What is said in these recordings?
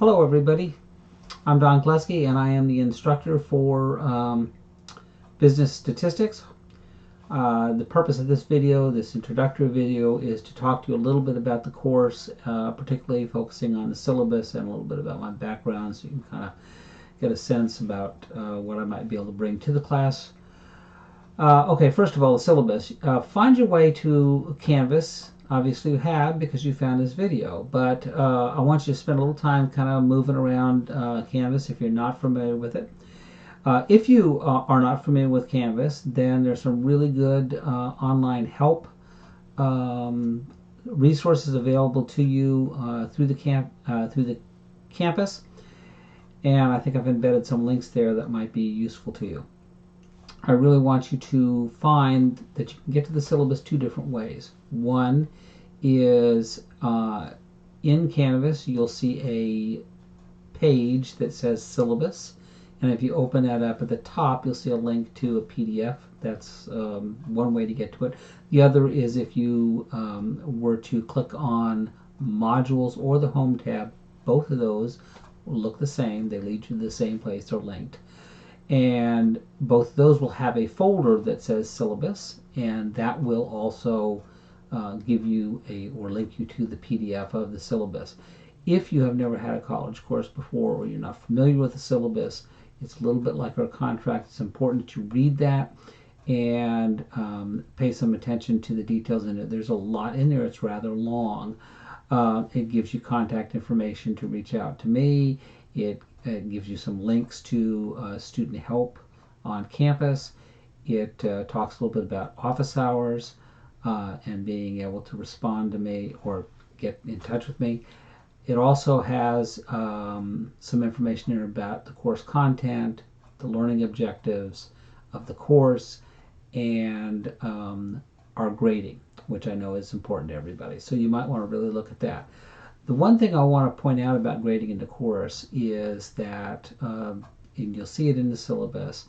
Hello everybody, I'm Don Kleski and I am the instructor for business statistics. The purpose of this video, this introductory video, is to talk to you a little bit about the course, particularly focusing on the syllabus and a little bit about my background so you can kind of get a sense about what I might be able to bring to the class. Okay, first of all, the syllabus. Find your way to Canvas. Obviously you have because you found this video, but I want you to spend a little time kind of moving around Canvas if you're not familiar with it. If you are not familiar with Canvas, then there's some really good online help resources available to you through the campus, and I think I've embedded some links there that might be useful to you. I really want you to find that you can get to the syllabus two different ways. One is in Canvas, you'll see a page that says syllabus, and if you open that up at the top, you'll see a link to a PDF. That's one way to get to it. The other is if you were to click on modules or the home tab, both of those will look the same. They lead you to the same place. They're linked. And both of those will have a folder that says syllabus, and that will also give you or link you to the PDF of the syllabus. If you have never had a college course before or you're not familiar with the syllabus, it's a little bit like our contract. It's important that you read that and pay some attention to the details in it. There's a lot in there. It's rather long. It gives you contact information to reach out to me. It gives you some links to student help on campus. It talks a little bit about office hours and being able to respond to me or get in touch with me. It also has some information there about the course content, the learning objectives of the course, and our grading, which I know is important to everybody. So you might want to really look at that. The one thing I want to point out about grading in the course is that, and you'll see it in the syllabus,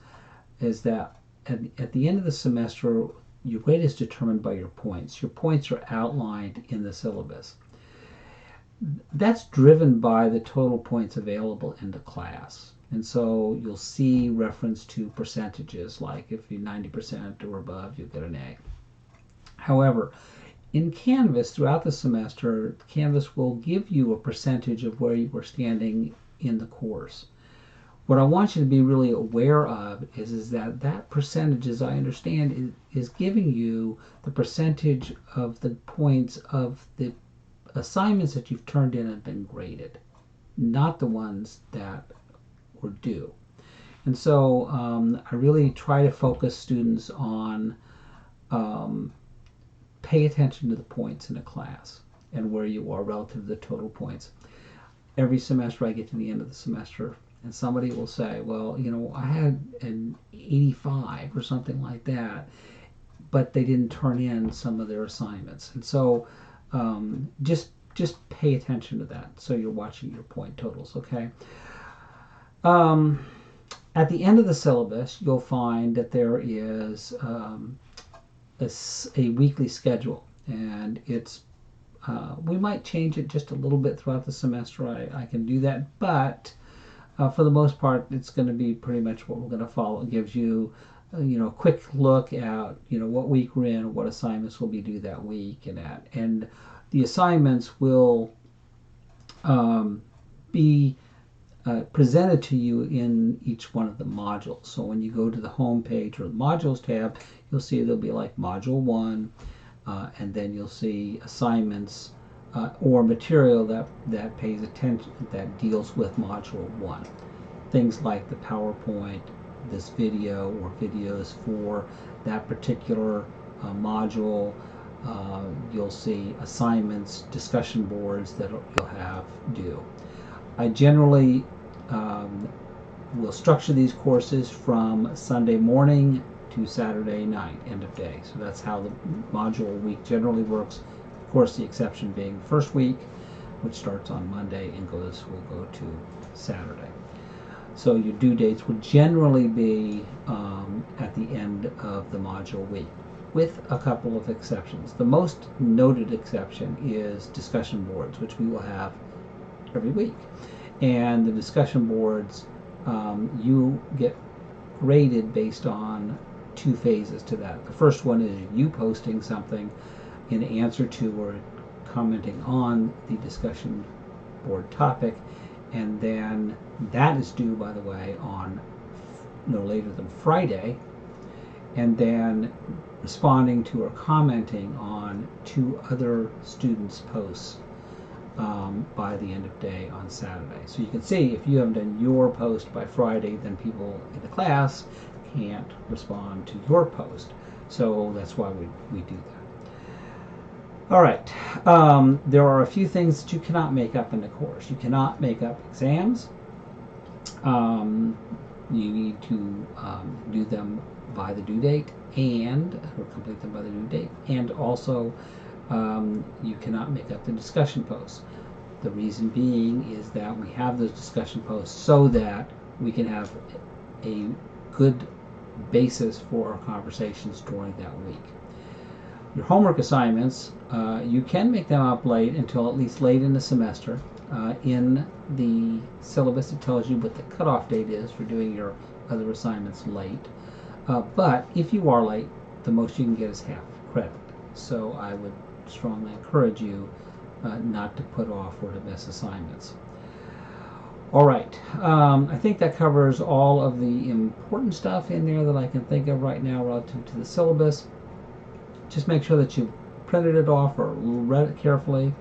is that at the end of the semester, your grade is determined by your points. Your points are outlined in the syllabus. That's driven by the total points available in the class. And so you'll see reference to percentages, like if you're 90% or above, you'll get an A. However, in Canvas, throughout the semester, Canvas will give you a percentage of where you were standing in the course. What I want you to be really aware of is that that percentage, as I understand, is giving you the percentage of the points of the assignments that you've turned in and been graded, not the ones that were due. And so I really try to focus students on pay attention to the points in a class and where you are relative to the total points. Every semester I get to the end of the semester and somebody will say, well, you know, I had an 85 or something like that, but they didn't turn in some of their assignments. And so just pay attention to that so you're watching your point totals, okay? At the end of the syllabus, you'll find that there is a weekly schedule, and it's we might change it just a little bit throughout the semester. I can do that, but for the most part, it's going to be pretty much what we're going to follow. It gives you a quick look at what week we're in, what assignments will be due that week, and the assignments will be presented to you in each one of the modules. So when you go to the home page or the modules tab, you'll see there'll be like module 1, and then you'll see assignments or material that pays attention, that deals with module 1. Things like the PowerPoint, this video or videos for that particular module. You'll see assignments, discussion boards that you'll have due. I generally will structure these courses from Sunday morning to Saturday night, end of day. So that's how the module week generally works. Of course, the exception being the first week, which starts on Monday and will go to Saturday. So your due dates will generally be at the end of the module week, with a couple of exceptions. The most noted exception is discussion boards, which we will have every week. And the discussion boards, you get graded based on two phases to that. The first one is you posting something in answer to or commenting on the discussion board topic, and then that is due, by the way, on no later than Friday, and then responding to or commenting on two other students' posts by the end of day on Saturday. So you can see if you haven't done your post by Friday, then people in the class can't respond to your post. So that's why we do that. All right. There are a few things that you cannot make up in the course. You cannot make up exams. You need to do them by the due date or complete them by the due date, and also you cannot make up the discussion posts. The reason being is that we have those discussion posts so that we can have a good basis for our conversations during that week. Your homework assignments, you can make them up late until at least late in the semester. In the syllabus, it tells you what the cutoff date is for doing your other assignments late. But if you are late, the most you can get is half credit. So I would strongly encourage you not to put off or to miss assignments. All right, I think that covers all of the important stuff in there that I can think of right now relative to the syllabus. Just make sure that you've printed it off or read it carefully.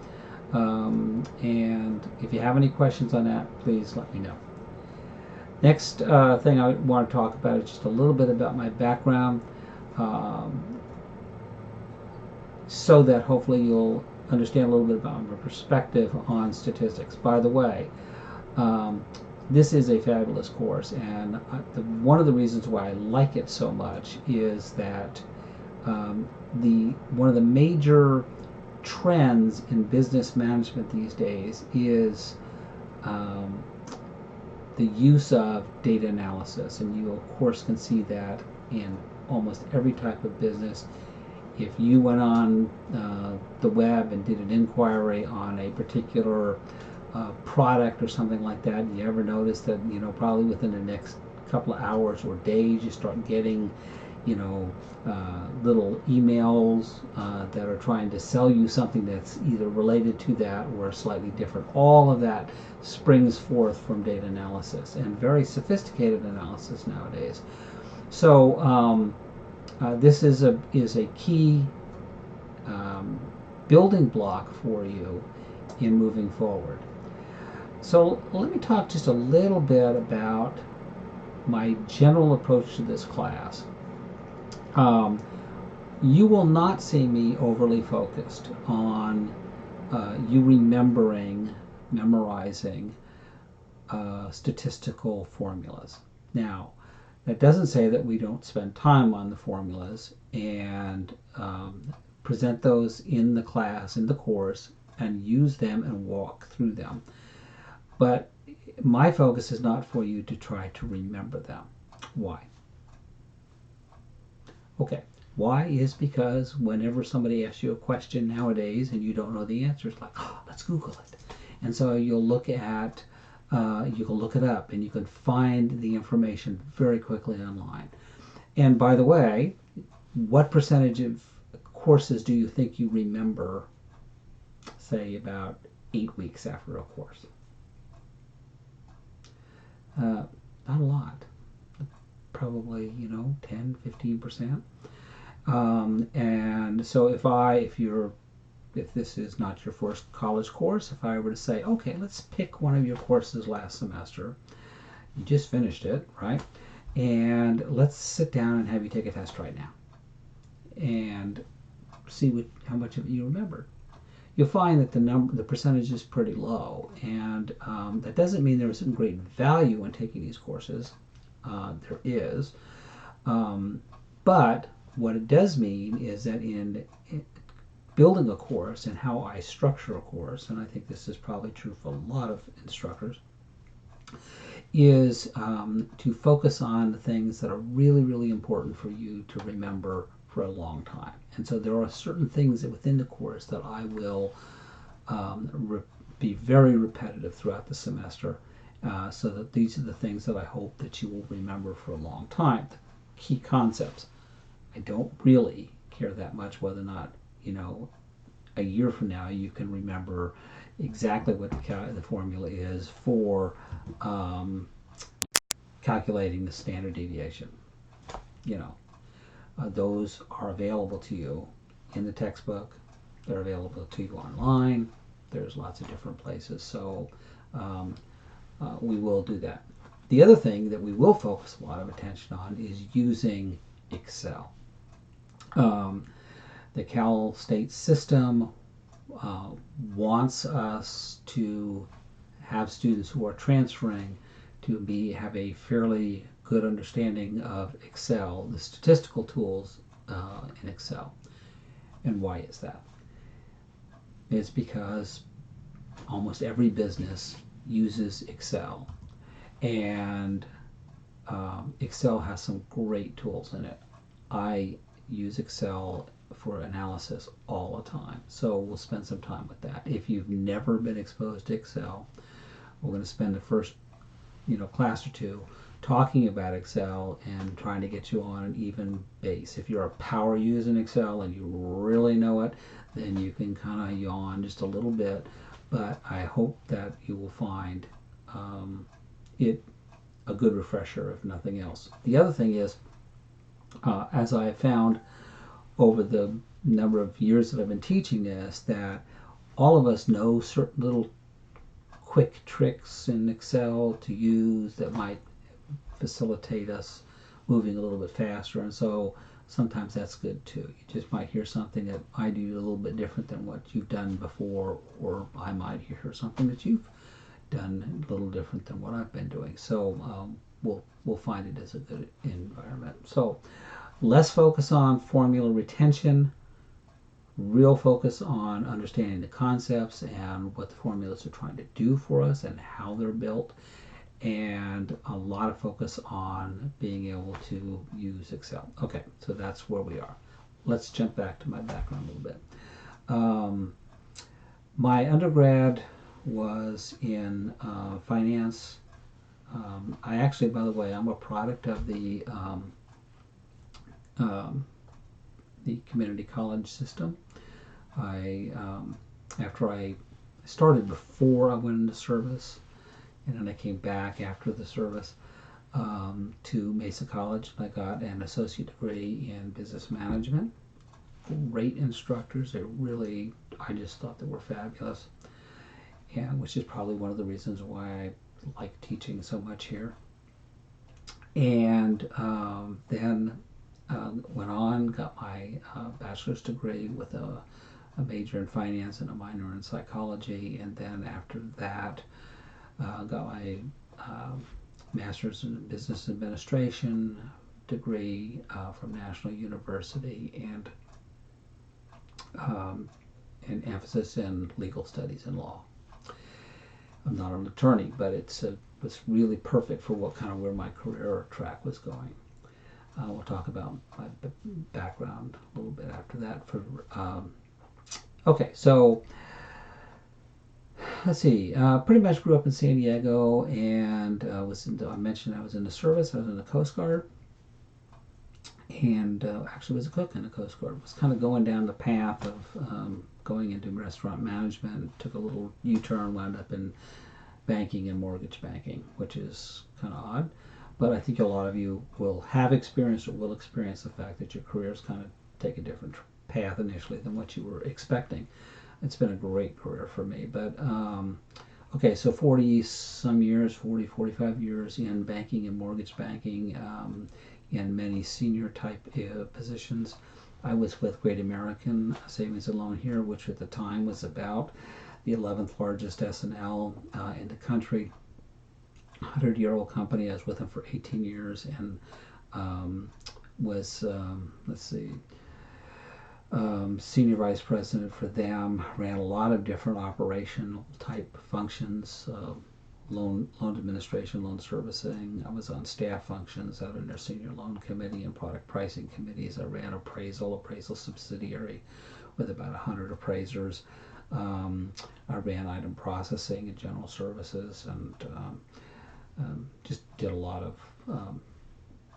And if you have any questions on that, please let me know. Next thing I want to talk about is just a little bit about my background, so that hopefully you'll understand a little bit about my perspective on statistics. By the way, this is a fabulous course, and one of the reasons why I like it so much is that one of the major trends in business management these days is the use of data analysis, and you of course can see that in almost every type of business. If you went on the web and did an inquiry on a particular product or something like that, you ever notice that probably within the next couple of hours or days you start getting little emails that are trying to sell you something that's either related to that or slightly different. All of that springs forth from data analysis, and very sophisticated analysis nowadays. So this is a key building block for you in moving forward. So let me talk just a little bit about my general approach to this class. You will not see me overly focused on you memorizing statistical formulas. Now, that doesn't say that we don't spend time on the formulas and present those in the class, in the course, and use them and walk through them. But my focus is not for you to try to remember them. Why? Okay, why is because whenever somebody asks you a question nowadays and you don't know the answer, it's like, oh, let's Google it. And so you'll look at, you can look it up and you can find the information very quickly online. And by the way, what percentage of courses do you think you remember, say, about 8 weeks after a course? Not a lot. Probably, 10, 15%. And so if this is not your first college course, if I were to say, okay, let's pick one of your courses last semester, you just finished it, right? And let's sit down and have you take a test right now and see how much of it you remembered. You'll find that the percentage is pretty low, and that doesn't mean there isn't great value in taking these courses. There is, but what it does mean is that in building a course and how I structure a course, and I think this is probably true for a lot of instructors, is to focus on the things that are really, really important for you to remember for a long time. And so there are certain things that within the course that I will be very repetitive throughout the semester, so that these are the things that I hope that you will remember for a long time. The key concepts. I don't really care that much whether or not, a year from now you can remember exactly what the formula is for calculating the standard deviation. You know, those are available to you in the textbook. They're available to you online. There's lots of different places. So um, we will do that. The other thing that we will focus a lot of attention on is using Excel. Um, the Cal State system uh, wants us to have students who are transferring to have a fairly good understanding of Excel, the statistical tools in Excel. And why is that? It's because almost every business uses Excel, and Excel has some great tools in it. I use Excel for analysis all the time, so we'll spend some time with that. If you've never been exposed to Excel, we're going to spend the first class or two talking about Excel and trying to get you on an even base. If you're a power user in Excel and you really know it, then you can kind of yawn just a little bit, but I hope that you will find it a good refresher, if nothing else. The other thing is, as I have found over the number of years that I've been teaching this, that all of us know certain little quick tricks in Excel to use that might facilitate us moving a little bit faster, and so sometimes that's good too. You just might hear something that I do a little bit different than what you've done before, or I might hear something that you've done a little different than what I've been doing. So we'll find it as a good environment. So less focus on formula retention, real focus on understanding the concepts and what the formulas are trying to do for us and how they're built, and a lot of focus on being able to use Excel. Okay, so that's where we are. Let's jump back to my background a little bit. My undergrad was in finance. I actually, by the way, I'm a product of the community college system. After I started before I went into service, and then I came back after the service to Mesa College. I got an associate degree in business management. Great instructors. I just thought they were fabulous, and which is probably one of the reasons why I like teaching so much here. And then went on, got my bachelor's degree with a major in finance and a minor in psychology, and then after that got my master's in business administration degree from National University, and an emphasis in legal studies and law. I'm not an attorney, but it was really perfect for where my career track was going. We'll talk about my background a little bit after that. Okay, so let's see. Pretty much grew up in San Diego, and I mentioned I was in the service. I was in the Coast Guard, and actually was a cook in the Coast Guard. Was kind of going down the path of going into restaurant management. Took a little U-turn, wound up in banking and mortgage banking, which is kind of odd. But I think a lot of you will have experienced or will experience the fact that your careers kind of take a different path initially than what you were expecting. It's been a great career for me. But okay, so 40 some years, 45 years in banking and mortgage banking, in many senior type positions. I was with Great American Savings and Loan here, which at the time was about the 11th largest S&L in the country. 100-year-old company. I was with them for 18 years and was, senior vice president for them. Ran a lot of different operational type functions, loan administration, loan servicing. I was on staff functions out in their senior loan committee and product pricing committees. I ran appraisal subsidiary with about 100 appraisers. I ran item processing and general services, and just did a lot of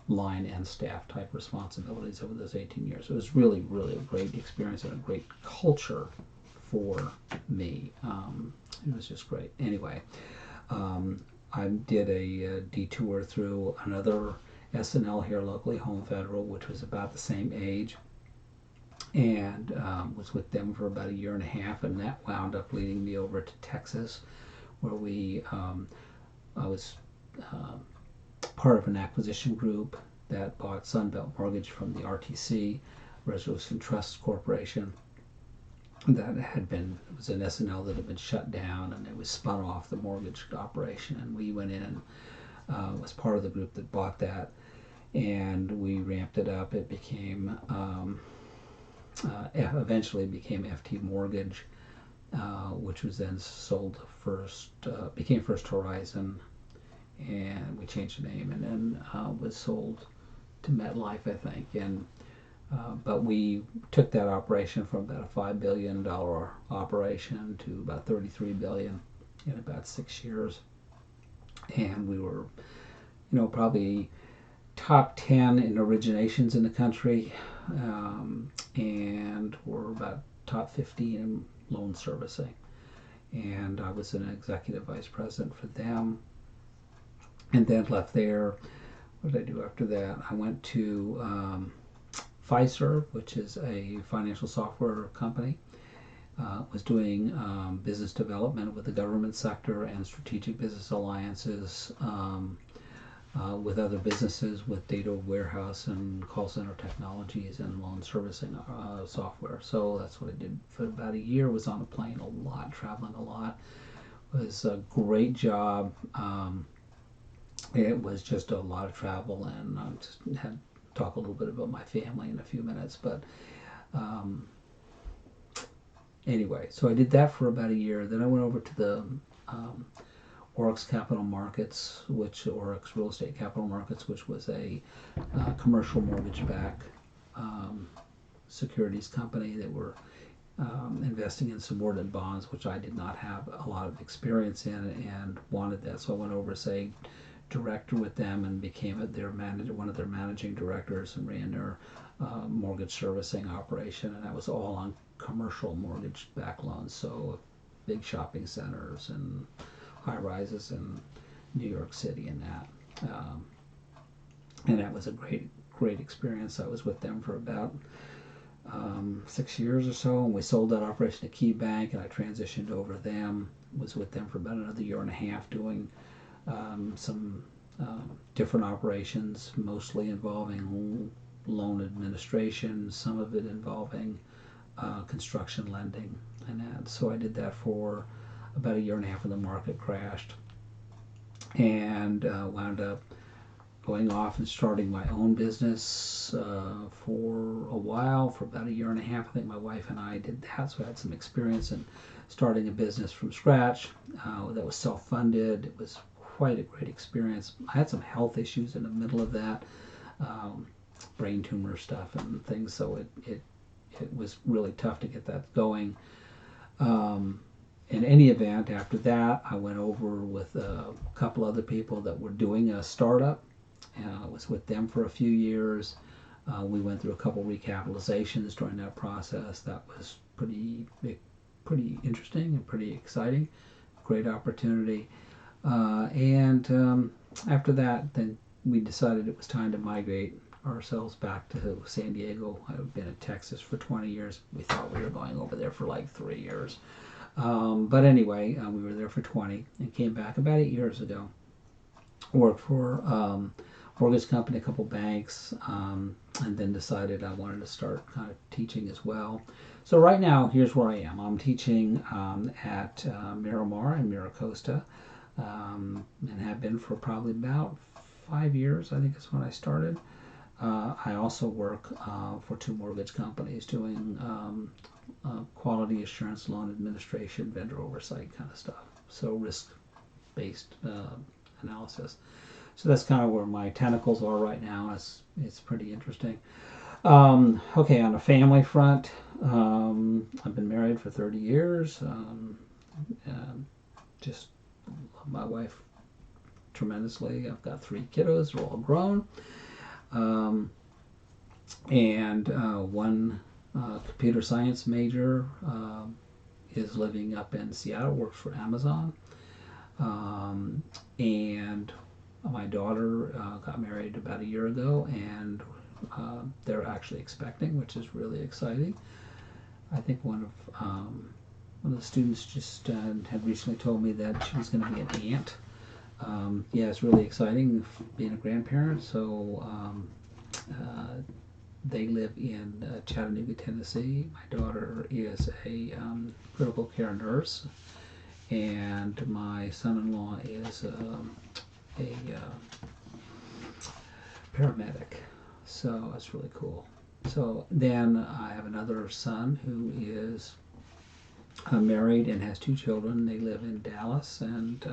line and staff type responsibilities over those 18 years. It was really, really a great experience and a great culture for me. It was just great. Anyway, I did a detour through another S&L here locally, Home Federal, which was about the same age, and was with them for about a year and a half, and that wound up leading me over to Texas, where I was part of an acquisition group that bought Sunbelt Mortgage from the RTC, Resolution Trust Corporation. That it was an S&L that had been shut down, and it was spun off the mortgage operation, and we went in, was part of the group that bought that, and we ramped it up. It became eventually became FT Mortgage, which was then sold became First Horizon, and we changed the name, and then was sold to MetLife, I think. And but we took that operation from about a $5 billion operation to about $33 billion in about 6 years, and we were, probably top 10 in originations in the country, and we're about top 15 in loan servicing. And I was an executive vice president for them, and then left there. What did I do after that? I went to Fiserv, which is a financial software company. Was doing business development with the government sector and strategic business alliances with other businesses with data warehouse and call center technologies and loan servicing software. So that's what I did for about a year. Was on a plane a lot, traveling a lot. It was a great job. It was just a lot of travel, and I just had to talk a little bit about my family in a few minutes. But anyway, so I did that for about a year. Then I went over to the Oryx Capital Markets, Oryx Real Estate Capital Markets, which was a commercial mortgage-backed securities company that were investing in subordinate bonds, which I did not have a lot of experience in and wanted that. So I went over as a director with them and became one of their managing directors, and ran their mortgage servicing operation, and that was all on commercial mortgage-backed loans, so big shopping centers and high rises in New York City and that. And that was a great experience. I was with them for about 6 years or so, and we sold that operation to Key Bank, and I transitioned over them. Was with them for about another year and a half, doing some different operations, mostly involving loan administration, some of it involving construction lending and that. So I did that for about a year and a half when the market crashed, and wound up going off and starting my own business for a while, for about a year and a half. I think my wife and I did that, so I had some experience in starting a business from scratch that was self-funded. It was quite a great experience. I had some health issues in the middle of that, brain tumor stuff and things, so it was really tough to get that going. In any event, after that, I went over with a couple other people that were doing a startup. I was with them for a few years. We went through a couple recapitalizations during that process. That was pretty interesting and pretty exciting. Great opportunity. And after that, then we decided it was time to migrate ourselves back to San Diego. I've been in Texas for 20 years. We thought we were going over there for like 3 years. But anyway, we were there for 20 and came back about 8 years ago. Worked for mortgage company, a couple banks, and then decided I wanted to start kind of teaching as well. So right now, here's where I am. I'm teaching at Miramar and Miracosta, and have been for probably about 5 years. I think is when I started. I also work for 2 mortgage companies doing quality assurance, loan administration, vendor oversight kind of stuff. So risk-based analysis. So that's kind of where my tentacles are right now. It's pretty interesting. Okay, on a family front, I've been married for 30 years. Just love my wife tremendously. I've got 3 kiddos. They're all grown. And one computer science major is living up in Seattle, works for Amazon. And my daughter got married about a year ago, and they're actually expecting, which is really exciting. I think one of the students just had recently told me that she was going to be an aunt. Yeah, it's really exciting being a grandparent. So they live in Chattanooga, Tennessee. My daughter is a critical care nurse, and my son-in-law is a paramedic. So that's really cool. So then I have another son who is married and has 2 children. They live in Dallas, and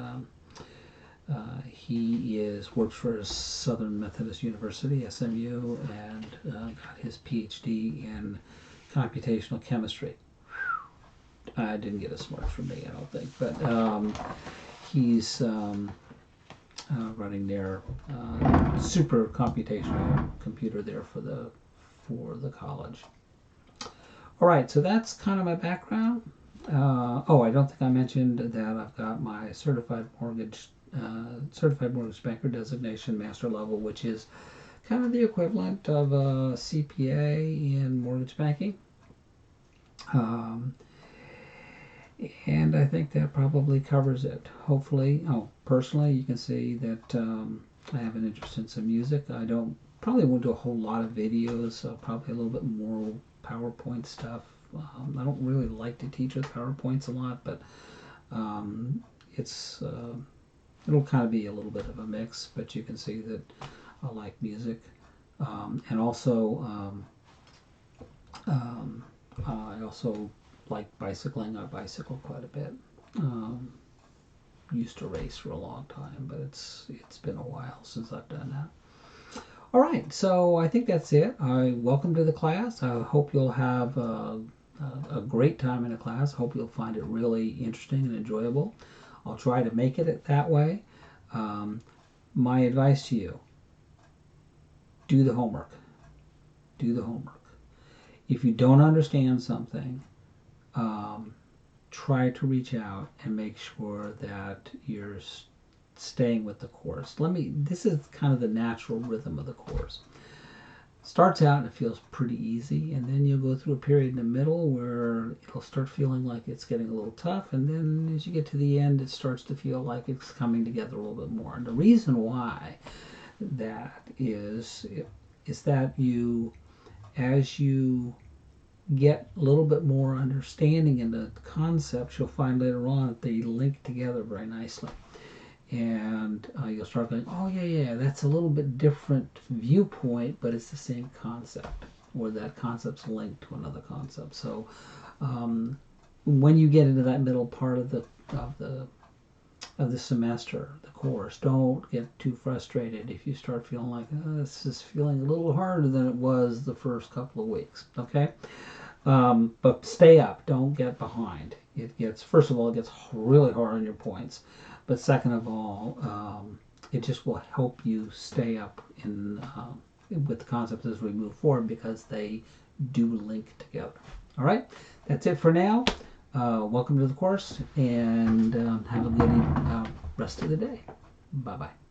he works for Southern Methodist University, SMU, and got his PhD in computational chemistry. I didn't get a smart from me, I don't think, but he's running their super computational computer there for the college. All right, so that's kind of my background. I don't think I mentioned that I've got my certified mortgage banker designation, master level, which is kind of the equivalent of a CPA in mortgage banking. And I think that probably covers it. Hopefully, personally, you can see that I have an interest in some music. I probably won't do a whole lot of videos, probably a little bit more PowerPoint stuff. I don't really like to teach with PowerPoints a lot, but it'll kind of be a little bit of a mix. But you can see that I like music, and also I also like bicycling. I bicycle quite a bit. Used to race for a long time, but it's been a while since I've done that. All right, so I think that's it. Welcome to the class. I hope you'll have a great time in the class. I hope you'll find it really interesting and enjoyable. I'll try to make it that way. My advice to you: do the homework. Do the homework. If you don't understand something, try to reach out and make sure that you're staying with the course. This is kind of the natural rhythm of the course. Starts out and it feels pretty easy, and then you'll go through a period in the middle where it'll start feeling like it's getting a little tough, and then as you get to the end, it starts to feel like it's coming together a little bit more. And the reason why that is that as you get a little bit more understanding in the concepts, you'll find later on that they link together very nicely. And you'll start going, oh yeah, that's a little bit different viewpoint, but it's the same concept, or that concept's linked to another concept. So when you get into that middle part of the semester, the course, don't get too frustrated if you start feeling like, this is feeling a little harder than it was the first couple of weeks. Okay, but stay up. Don't get behind. First of all, it gets really hard on your points. But second of all, it just will help you stay up with the concepts as we move forward, because they do link together. All right, that's it for now. Welcome to the course, and have a good rest of the day. Bye-bye.